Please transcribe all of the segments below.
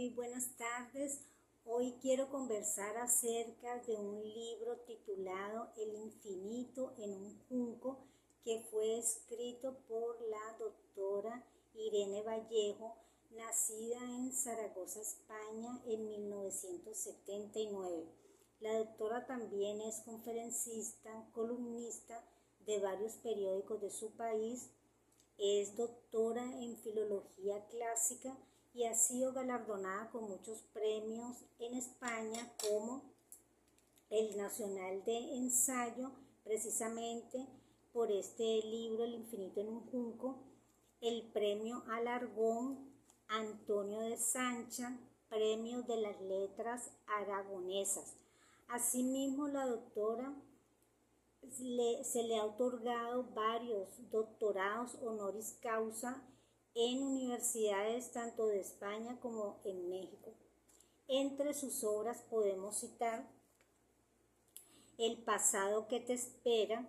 muy buenas tardes. Hoy quiero conversar acerca de un libro titulado El infinito en un junco, que fue escrito por la doctora Irene Vallejo, nacida en Zaragoza, España, en 1979. La doctora también es conferencista, columnista de varios periódicos de su país. Es doctora en filología clásica y ha sido galardonada con muchos premios en España, como el Nacional de Ensayo, precisamente por este libro El infinito en un junco, el premio Alargón Antonio de Sancha, premio de las letras aragonesas. Asimismo, la doctora se le ha otorgado varios doctorados honoris causa en universidades tanto de España como en México. Entre sus obras podemos citar El pasado que te espera,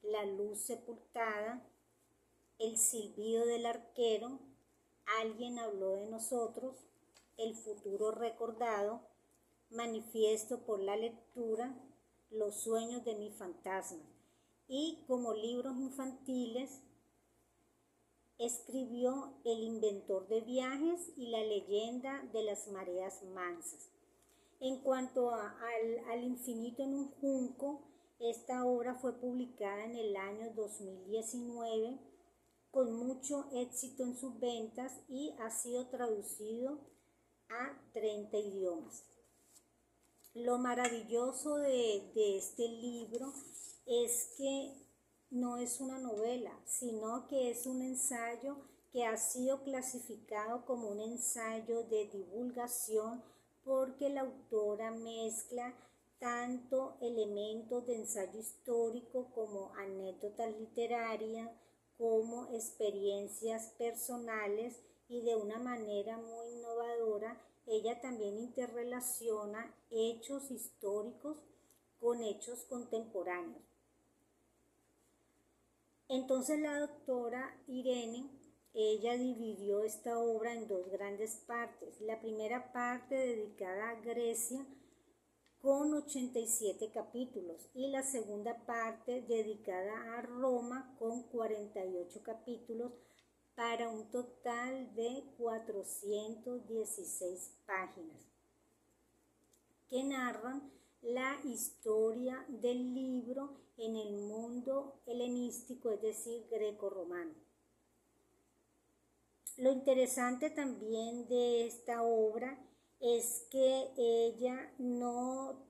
La luz sepultada, El silbido del arquero, Alguien habló de nosotros, El futuro recordado, Manifiesto por la lectura, Los sueños de mi fantasma. Y como libros infantiles escribió El inventor de viajes y La leyenda de las mareas mansas. En cuanto al infinito en un junco, esta obra fue publicada en el año 2019 con mucho éxito en sus ventas y ha sido traducido a 30 idiomas. Lo maravilloso de este libro es que no es una novela, sino que es un ensayo que ha sido clasificado como un ensayo de divulgación, porque la autora mezcla tanto elementos de ensayo histórico como anécdotas literarias, como experiencias personales, y de una manera muy innovadora ella también interrelaciona hechos históricos con hechos contemporáneos. Entonces la doctora Irene, ella dividió esta obra en dos grandes partes. La primera parte dedicada a Grecia con 87 capítulos y la segunda parte dedicada a Roma con 48 capítulos, para un total de 416 páginas que narran la historia del libro en el mundo helenístico, es decir, greco-romano. Lo interesante también de esta obra es que ella no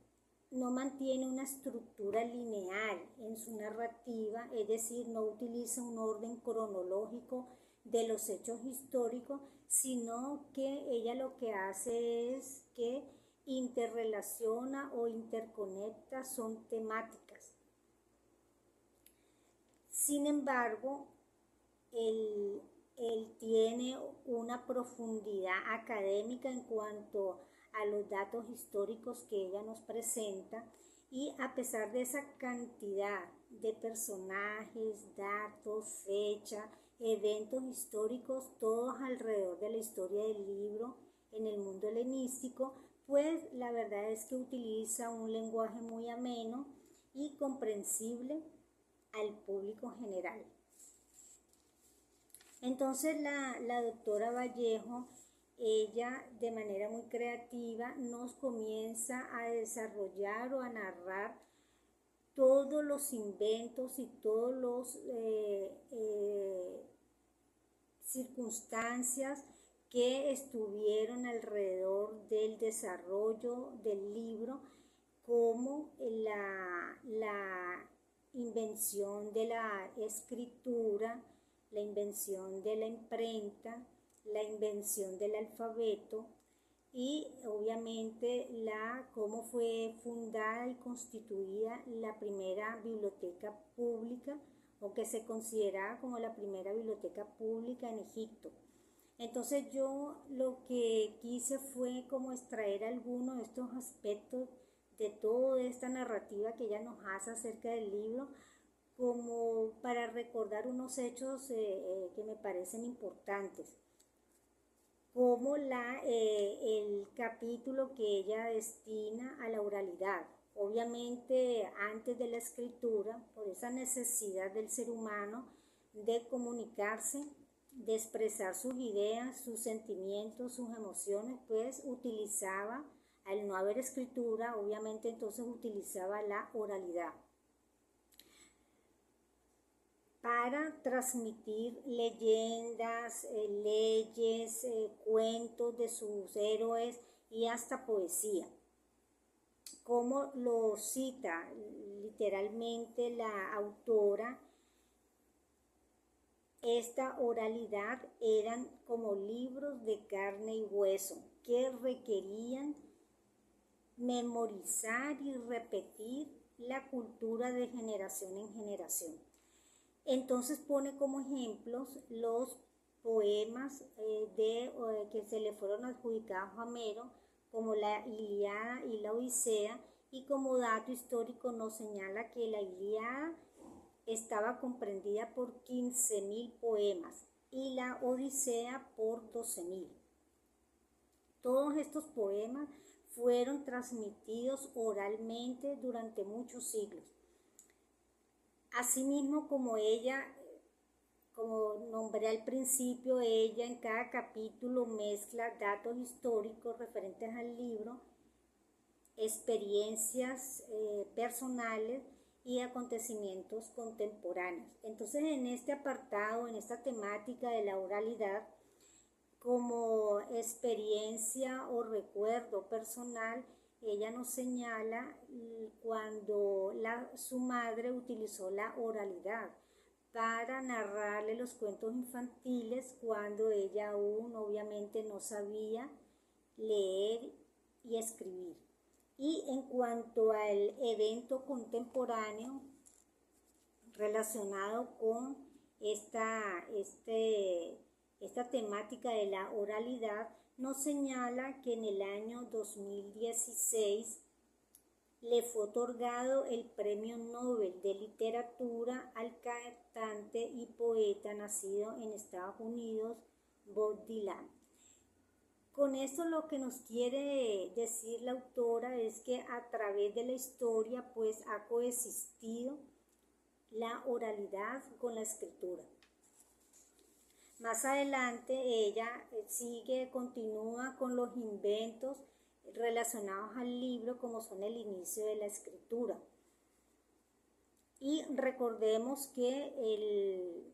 mantiene una estructura lineal en su narrativa, es decir, no utiliza un orden cronológico de los hechos históricos, sino que ella lo que hace es que interrelaciona o interconecta, son temáticas. Sin embargo, él tiene una profundidad académica en cuanto a los datos históricos que ella nos presenta, y a pesar de esa cantidad de personajes, datos, fecha, eventos históricos, todos alrededor de la historia del libro en el mundo helenístico, pues la verdad es que utiliza un lenguaje muy ameno y comprensible al público general. Entonces la doctora Vallejo, ella de manera muy creativa nos comienza a desarrollar o a narrar todos los inventos y todos los circunstancias que estuvieron alrededor del desarrollo del libro, como la invención de la escritura, la invención de la imprenta, la invención del alfabeto, y obviamente cómo fue fundada y constituida la primera biblioteca pública, o que se consideraba como la primera biblioteca pública en Egipto. Entonces yo lo que quise fue como extraer algunos de estos aspectos de toda esta narrativa que ella nos hace acerca del libro, como para recordar unos hechos que me parecen importantes, como el capítulo que ella destina a la oralidad. Obviamente, antes de la escritura, por esa necesidad del ser humano de comunicarse, de expresar sus ideas, sus sentimientos, sus emociones, pues utilizaba, al no haber escritura, obviamente entonces utilizaba la oralidad para transmitir leyendas, leyes, cuentos de sus héroes y hasta poesía. Como lo cita literalmente la autora, esta oralidad eran como libros de carne y hueso que requerían memorizar y repetir la cultura de generación en generación. Entonces pone como ejemplos los poemas que se le fueron adjudicados a Homero, como la Ilíada y la Odisea, y como dato histórico nos señala que la Ilíada estaba comprendida por 15.000 poemas y la Odisea por 12.000. Todos estos poemas fueron transmitidos oralmente durante muchos siglos. Asimismo, como nombré al principio, ella en cada capítulo mezcla datos históricos referentes al libro, experiencias personales y acontecimientos contemporáneos. Entonces, en este apartado, en esta temática de la oralidad, como experiencia o recuerdo personal, ella nos señala cuando su madre utilizó la oralidad para narrarle los cuentos infantiles cuando ella aún obviamente no sabía leer y escribir. Y en cuanto al evento contemporáneo relacionado con esta temática de la oralidad, nos señala que en el año 2016 le fue otorgado el Premio Nobel de Literatura al cantante y poeta nacido en Estados Unidos, Bob Dylan. Con esto lo que nos quiere decir la autora es que a través de la historia pues ha coexistido la oralidad con la escritura. Más adelante ella continúa con los inventos relacionados al libro como son el inicio de la escritura. Y recordemos que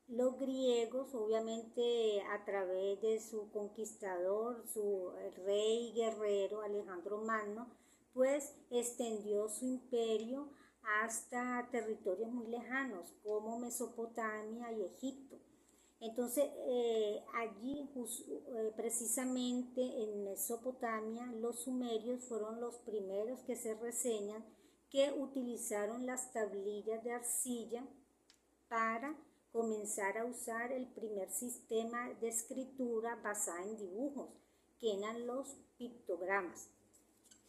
los griegos, obviamente a través de su conquistador, su rey guerrero Alejandro Magno, pues extendió su imperio hasta territorios muy lejanos como Mesopotamia y Egipto. Entonces allí precisamente en Mesopotamia los sumerios fueron los primeros que se reseñan que utilizaron las tablillas de arcilla para comenzar a usar el primer sistema de escritura basada en dibujos, que eran los pictogramas.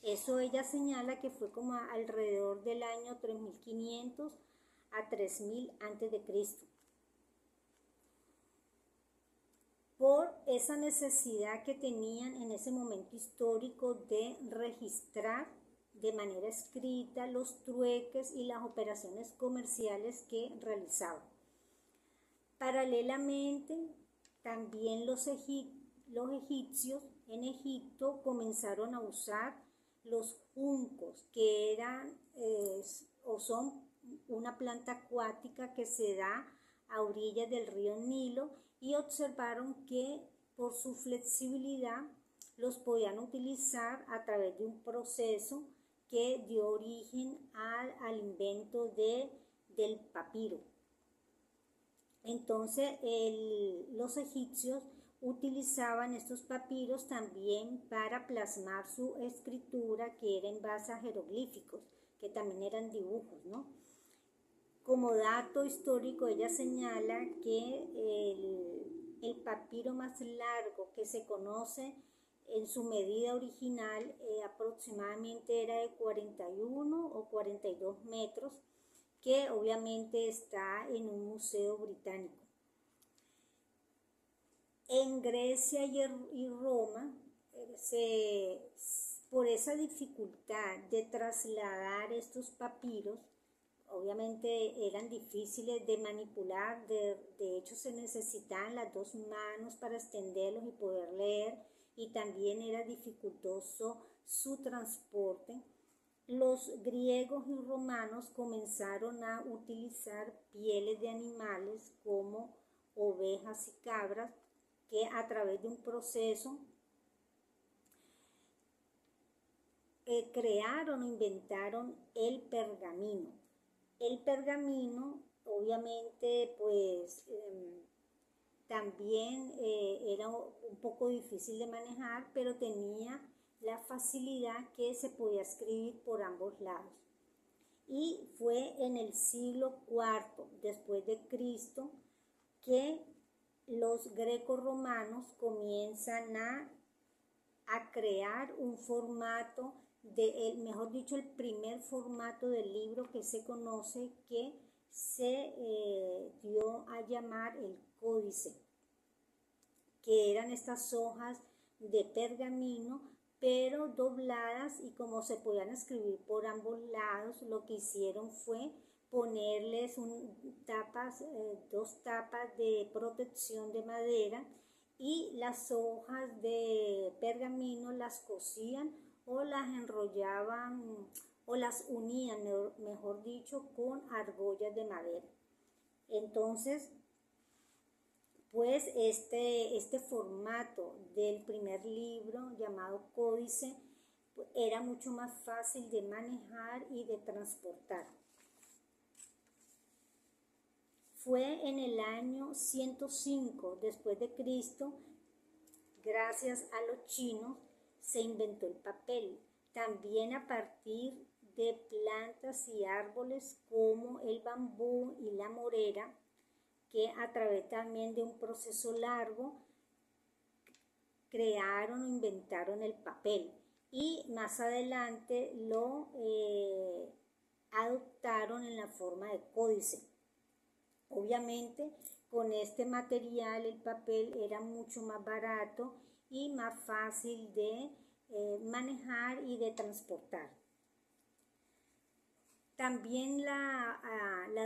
Eso ella señala que fue como alrededor del año 3500 a 3000 a.C. Por esa necesidad que tenían en ese momento histórico de registrar de manera escrita los trueques y las operaciones comerciales que realizaban. Paralelamente, también los egipcios en Egipto comenzaron a usar los juncos, que eran o son una planta acuática que se da a orillas del río Nilo, y observaron que por su flexibilidad los podían utilizar a través de un proceso que dio origen al invento del papiro. Entonces los egipcios utilizaban estos papiros también para plasmar su escritura, que era en base a jeroglíficos, que también eran dibujos, ¿no? Como dato histórico, ella señala que el papiro más largo que se conoce en su medida original aproximadamente era de 41 o 42 metros, que obviamente está en un museo británico. En Grecia y Roma, por esa dificultad de trasladar estos papiros, obviamente eran difíciles de manipular, de hecho se necesitaban las dos manos para extenderlos y poder leer, y también era dificultoso su transporte. Los griegos y romanos comenzaron a utilizar pieles de animales como ovejas y cabras, que a través de un proceso crearon o inventaron el pergamino. El pergamino, obviamente, pues también era un poco difícil de manejar, pero tenía la facilidad que se podía escribir por ambos lados. Y fue en el siglo IV después de Cristo que los grecorromanos comienzan a crear un formato, mejor dicho, el primer formato del libro que se conoce, que se dio a llamar el códice, que eran estas hojas de pergamino, pero dobladas, y como se podían escribir por ambos lados, lo que hicieron fue ponerles dos tapas de protección de madera, y las hojas de pergamino las cosían o las enrollaban o las unían, mejor dicho, con argollas de madera. Entonces, pues este formato del primer libro llamado códice era mucho más fácil de manejar y de transportar. Fue en el año 105 después de Cristo, gracias a los chinos, se inventó el papel. También a partir de plantas y árboles como el bambú y la morera, que a través también de un proceso largo crearon o inventaron el papel, y más adelante lo adoptaron en la forma de códice. Obviamente, con este material el papel era mucho más barato y más fácil de manejar y de transportar. También la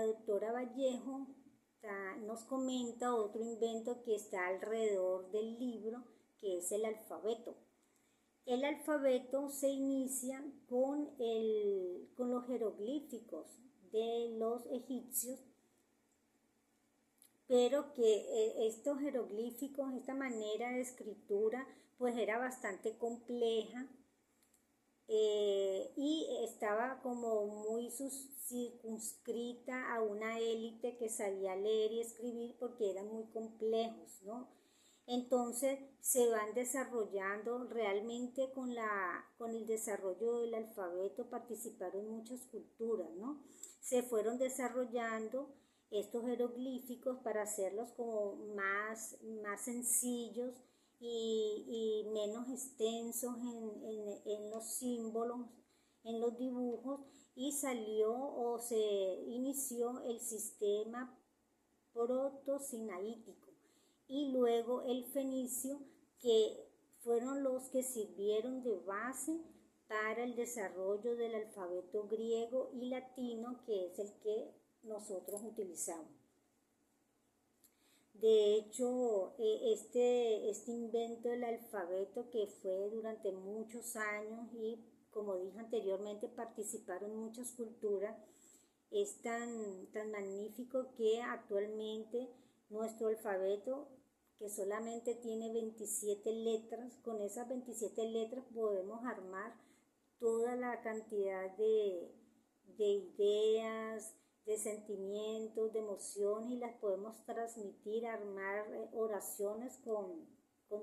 doctora Vallejo nos comenta otro invento que está alrededor del libro, que es el alfabeto. El alfabeto se inicia con los jeroglíficos de los egipcios, pero que estos jeroglíficos, esta manera de escritura, pues era bastante compleja, y estaba como muy circunscrita a una élite que sabía leer y escribir, porque eran muy complejos, ¿no? Entonces se van desarrollando realmente con el desarrollo del alfabeto, participaron muchas culturas, ¿no? Se fueron desarrollando estos jeroglíficos para hacerlos como más sencillos y menos extensos en los símbolos, en los dibujos, y salió o se inició el sistema proto-sinaítico, y luego el fenicio, que fueron los que sirvieron de base para el desarrollo del alfabeto griego y latino, que es el que nosotros utilizamos. De hecho, este invento del alfabeto, que fue durante muchos años y, como dije anteriormente, participaron muchas culturas, es tan magnífico que actualmente nuestro alfabeto, que solamente tiene 27 letras, con esas 27 letras podemos armar toda la cantidad de ideas, de sentimientos, de emociones, y las podemos transmitir, armar oraciones con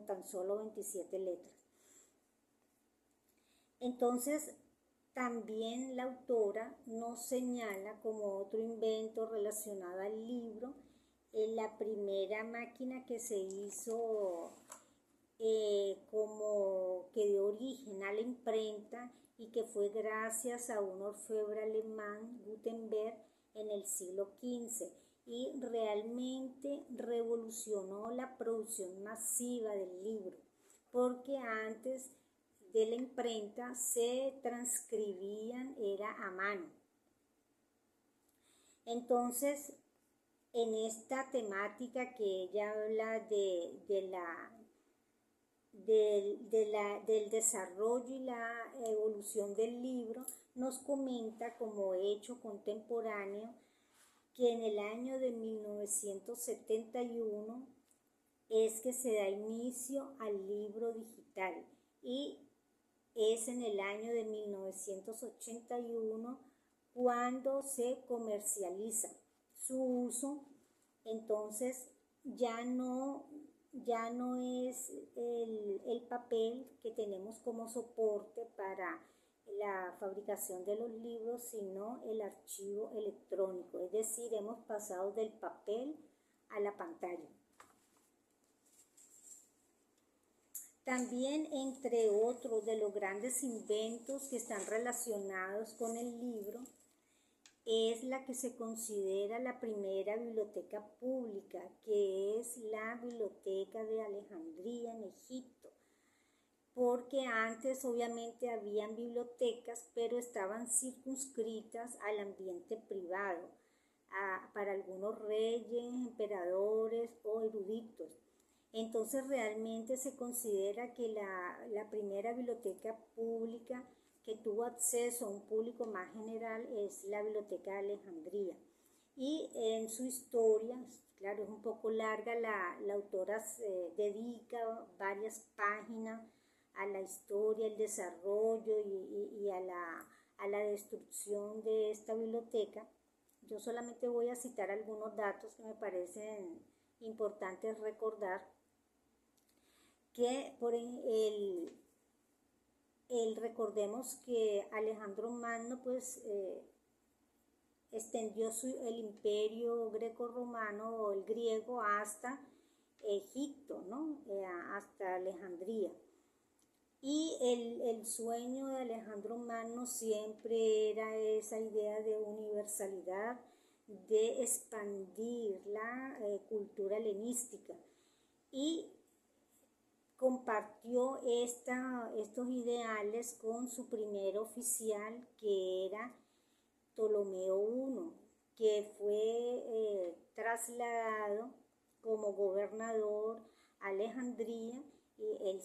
tan solo 27 letras. Entonces, también la autora nos señala como otro invento relacionado al libro, la primera máquina que se hizo como que dio origen a la imprenta, y que fue gracias a un orfebre alemán, Gutenberg, en el siglo XV, y realmente revolucionó la producción masiva del libro, porque antes de la imprenta se transcribían, era a mano. Entonces, en esta temática que ella habla del desarrollo y la evolución del libro, nos comenta como hecho contemporáneo que en el año de 1971 es que se da inicio al libro digital y es en el año de 1981 cuando se comercializa su uso. Entonces ya no es el papel que tenemos como soporte para la fabricación de los libros, sino el archivo electrónico, es decir, hemos pasado del papel a la pantalla. También, entre otros de los grandes inventos que están relacionados con el libro, es la que se considera la primera biblioteca pública, que es la Biblioteca de Alejandría en Egipto, porque antes obviamente habían bibliotecas, pero estaban circunscritas al ambiente privado, para algunos reyes, emperadores o eruditos. Entonces realmente se considera que la primera biblioteca pública que tuvo acceso a un público más general es la Biblioteca de Alejandría. Y en su historia, claro, es un poco larga, la autora dedica varias páginas a la historia, el desarrollo y a la destrucción de esta biblioteca. Yo solamente voy a citar algunos datos que me parecen importantes recordar, que por recordemos que Alejandro Magno pues extendió el imperio greco-romano o el griego hasta Egipto, ¿no? Hasta Alejandría. Y el sueño de Alejandro Magno siempre era esa idea de universalidad, de expandir la cultura helenística, y compartió estos ideales con su primer oficial, que era Ptolomeo I, que fue trasladado como gobernador a Alejandría, y él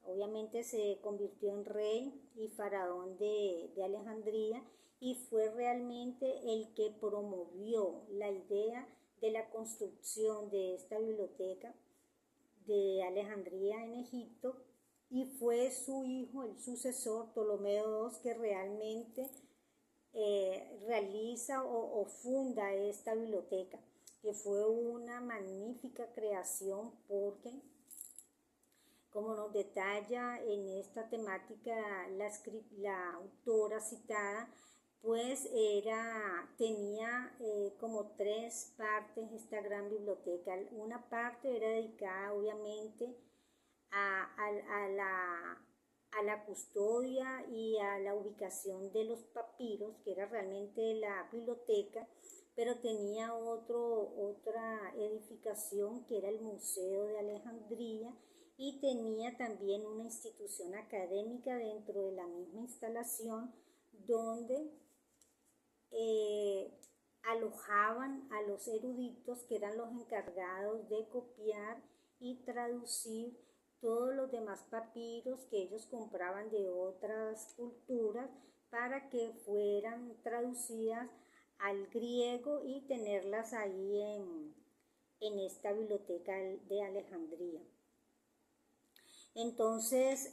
obviamente se convirtió en rey y faraón de Alejandría, y fue realmente el que promovió la idea de la construcción de esta biblioteca de Alejandría en Egipto, y fue su hijo, el sucesor, Ptolomeo II, que realmente realiza o funda esta biblioteca, que fue una magnífica creación, porque, como nos detalla en esta temática la autora citada, pues tenía como tres partes esta gran biblioteca. Una parte era dedicada obviamente a la custodia y a la ubicación de los papiros, que era realmente la biblioteca, pero tenía otra edificación que era el Museo de Alejandría, y tenía también una institución académica dentro de la misma instalación, donde alojaban a los eruditos, que eran los encargados de copiar y traducir todos los demás papiros que ellos compraban de otras culturas, para que fueran traducidas al griego y tenerlas ahí en esta biblioteca de Alejandría. Entonces,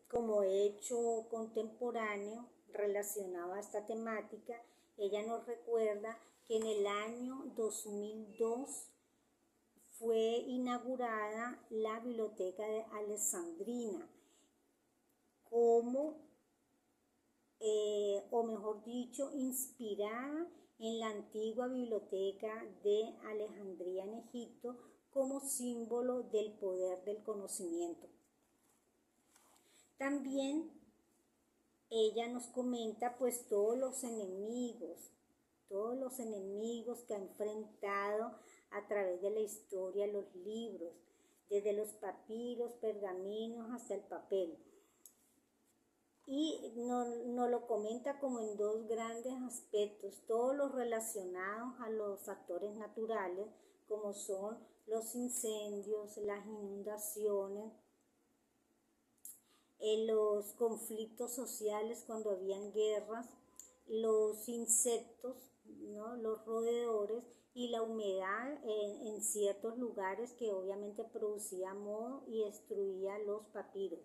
como hecho contemporáneo relacionado a esta temática, ella nos recuerda que en el año 2002 fue inaugurada la Biblioteca de Alessandrina, o mejor dicho, inspirada en la antigua Biblioteca de Alejandría en Egipto, como símbolo del poder del conocimiento. También ella nos comenta pues todos los enemigos todos los enemigos que ha enfrentado a través de la historia los libros, desde los papiros, pergaminos hasta el papel. Y nos lo comenta como en dos grandes aspectos, todos los relacionados a los factores naturales, como son los incendios, las inundaciones, los conflictos sociales cuando habían guerras, los insectos, ¿no?, los roedores, y la humedad en ciertos lugares que obviamente producía moho y destruía los papiros.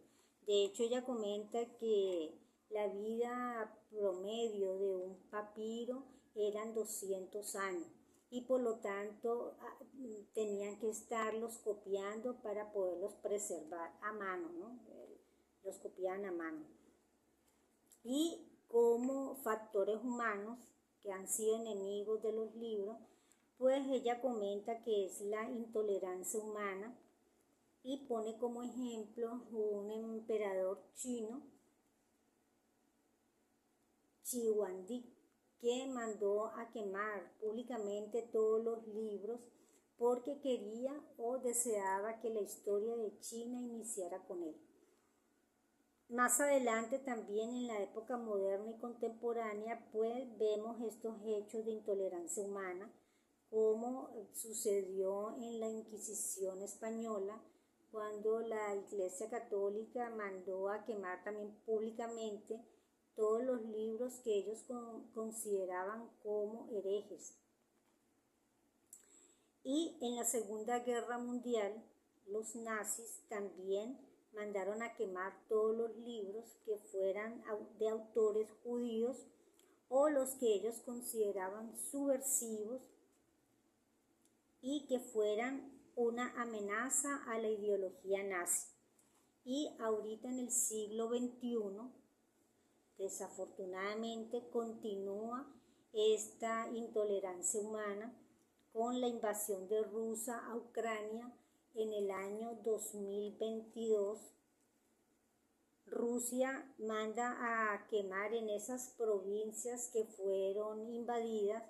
De hecho, ella comenta que la vida promedio de un papiro eran 200 años y por lo tanto tenían que estarlos copiando para poderlos preservar a mano, ¿no? Los copiaban a mano. Y como factores humanos que han sido enemigos de los libros, pues ella comenta que es la intolerancia humana y pone como ejemplo un emperador chino, Shi Huangdi, que mandó a quemar públicamente todos los libros porque quería o deseaba que la historia de China iniciara con él. Más adelante también en la época moderna y contemporánea pues vemos estos hechos de intolerancia humana, como sucedió en la Inquisición española, cuando la Iglesia Católica mandó a quemar también públicamente todos los libros que ellos consideraban como herejes. Y en la Segunda Guerra Mundial, los nazis también mandaron a quemar todos los libros que fueran de autores judíos o los que ellos consideraban subversivos y que fueran una amenaza a la ideología nazi. Y ahorita en el siglo XXI, desafortunadamente, continúa esta intolerancia humana con la invasión de Rusia a Ucrania en el año 2022. Rusia manda a quemar en esas provincias que fueron invadidas,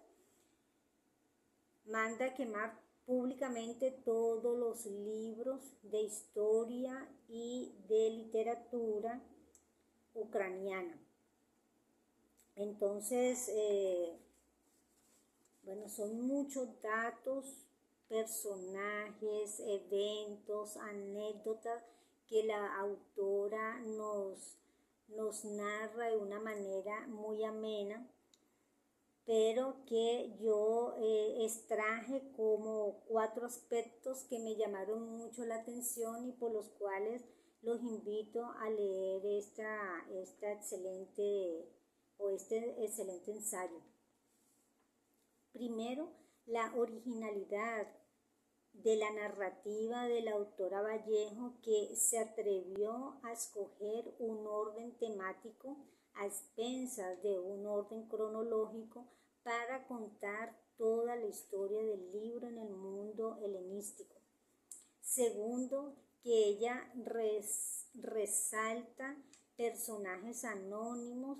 manda a quemar públicamente todos los libros de historia y de literatura ucraniana. Entonces, son muchos datos, personajes, eventos, anécdotas que la autora nos narra de una manera muy amena, pero que yo extraje como 4 aspectos que me llamaron mucho la atención y por los cuales los invito a leer este excelente ensayo. Primero, la originalidad de la narrativa de la autora Vallejo, que se atrevió a escoger un orden temático a expensas de un orden cronológico para contar toda la historia del libro en el mundo helenístico. Segundo, que ella resalta personajes anónimos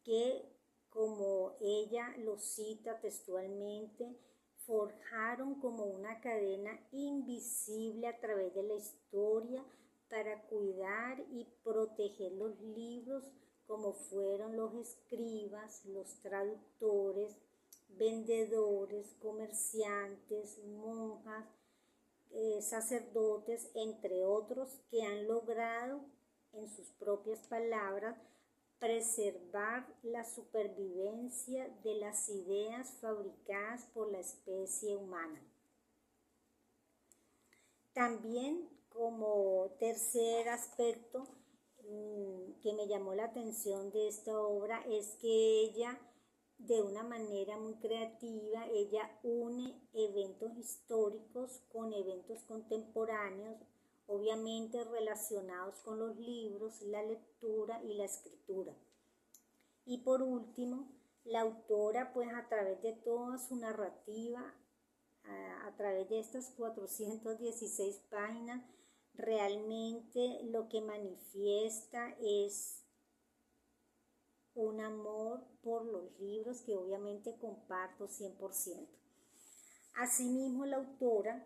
que, como ella lo cita textualmente, forjaron como una cadena invisible a través de la historia para cuidar y proteger los libros, como fueron los escribas, los traductores, vendedores, comerciantes, monjas, sacerdotes, entre otros, que han logrado, en sus propias palabras, preservar la supervivencia de las ideas fabricadas por la especie humana. También, como tercer aspecto que me llamó la atención de esta obra, es que ella, de una manera muy creativa, ella une eventos históricos con eventos contemporáneos, obviamente relacionados con los libros, la lectura y la escritura. Y por último, la autora, pues a través de toda su narrativa, a través de estas 416 páginas, realmente lo que manifiesta es un amor por los libros que obviamente comparto 100%. Asimismo, la autora,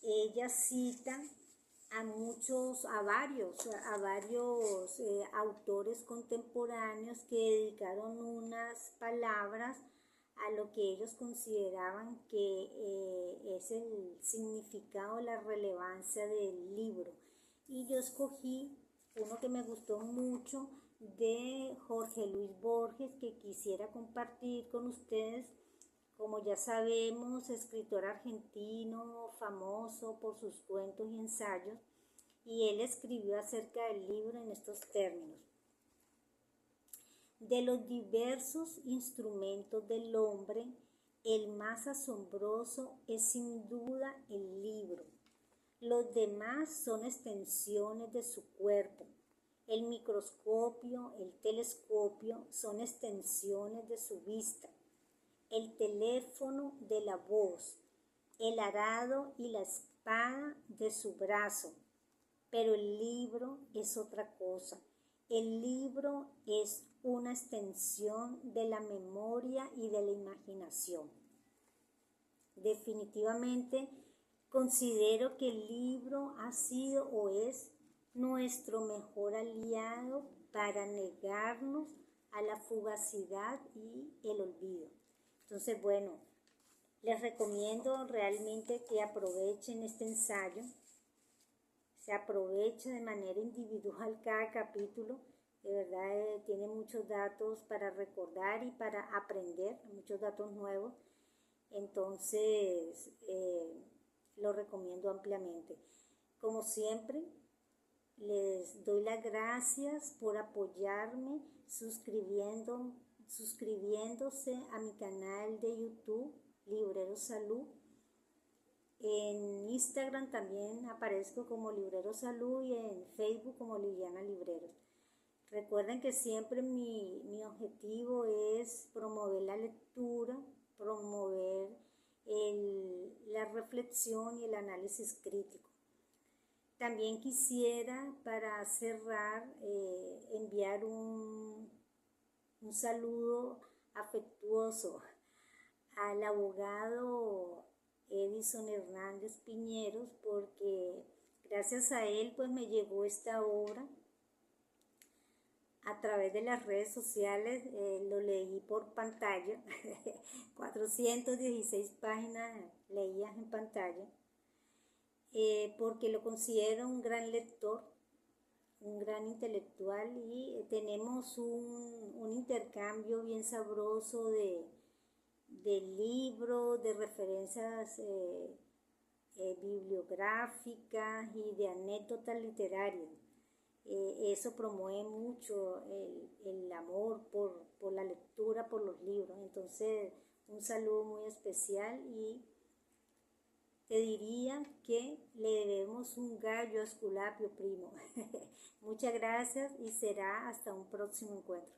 ella cita a varios autores contemporáneos que dedicaron unas palabras a lo que ellos consideraban que es el significado, la relevancia del libro. Y yo escogí uno que me gustó mucho de Jorge Luis Borges, que quisiera compartir con ustedes. Como ya sabemos, escritor argentino, famoso por sus cuentos y ensayos, y él escribió acerca del libro en estos términos: de los diversos instrumentos del hombre, el más asombroso es sin duda el libro. Los demás son extensiones de su cuerpo. El microscopio, el telescopio son extensiones de su vista. El teléfono de la voz, el arado y la espada de su brazo. Pero el libro es otra cosa. El libro es una extensión de la memoria y de la imaginación. Definitivamente considero que el libro ha sido o es nuestro mejor aliado para negarnos a la fugacidad y el olvido. Entonces, bueno, les recomiendo realmente que aprovechen este ensayo. Se aprovecha de manera individual cada capítulo. De verdad tiene muchos datos para recordar y para aprender, muchos datos nuevos. Entonces, lo recomiendo ampliamente. Como siempre, les doy las gracias por apoyarme suscribiéndose a mi canal de YouTube, Librero Salud. En Instagram también aparezco como Librero Salud y en Facebook como Liliana Librero. Recuerden que siempre mi objetivo es promover la lectura, promover la reflexión y el análisis crítico. También quisiera, para cerrar, enviar un saludo afectuoso al abogado Edison Hernández Piñeros, porque gracias a él pues me llegó esta obra a través de las redes sociales. Lo leí por pantalla, 416 páginas leídas en pantalla, porque lo considero un gran lector, un gran intelectual, y tenemos un intercambio bien sabroso de libros, de referencias bibliográficas y de anécdotas literarias. Eso promueve mucho el amor por la lectura, por los libros. Entonces, un saludo muy especial, y te diría que le debemos un gallo a Esculapio, primo. Muchas gracias y será hasta un próximo encuentro.